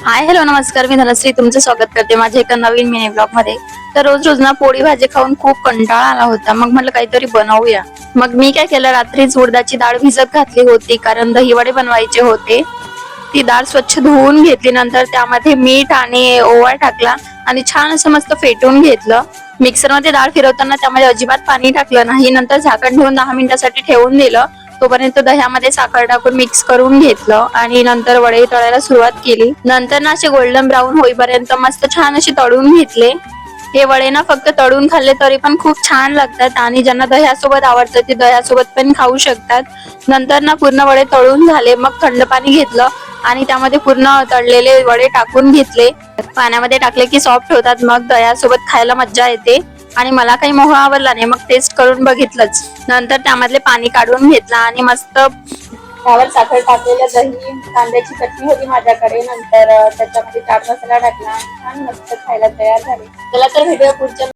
Hi hello नमस्कार, मी धनश्री तुमचं स्वागत करते माझ्या एका नवीन मिनी ब्लॉग मध्ये. तर रोज रोज ना पोळी भाजी खाऊन खूप कंटाळा आला होता. मग म्हटलं काहीतरी बनवूया. मग मी काय केलं, रात्रीच उडदाची डाळ भिजत घातली होती कारण दहीवडे बनवायचे होते. ती डाळ स्वच्छ धुवून घेतली, नंतर त्यामध्ये मीठ आणि ओवा टाकला आणि छान असं मस्त फेटून घेतलं. मिक्सर मध्ये डाळ फिरवताना त्यामध्ये अजिबात पाणी टाकलं नाही. नंतर झाकण ठेवून 10 मिनिटांसाठी ठेवून दिलं. तोपर्यंत दह्यामध्ये साखर टाकून मिक्स करून घेतलं आणि नंतर वडे तळायला सुरुवात केली. नंतर ना असे गोल्डन ब्राऊन होईपर्यंत मस्त छान असे तळून घेतले. हे वडे ना फक्त तळून खाल्ले तरी पण खूप छान लागतात आणि ज्यांना दह्यासोबत आवडतं ते दह्यासोबत पण खाऊ शकतात. नंतर ना पूर्ण वडे तळून झाले. मग थंड पाणी घेतलं आणि त्यामध्ये पूर्ण तळलेले वडे टाकून घेतले. पाण्यामध्ये टाकले की सॉफ्ट होतात, मग दह्यासोबत खायला मज्जा येते. आणि मला काही मोह आवडला नाही, मग टेस्ट करून बघितलंच. नंतर त्यामधले पाणी काढून घेतला आणि मस्त त्यावर साखर टाकलेलं दही, कांद्याची चटणी होती माझ्याकडे. नंतर त्याच्यामध्ये चाट मसाला टाकला, छान मस्त खायला तयार झाले. चला तर भेटूया पुढच्या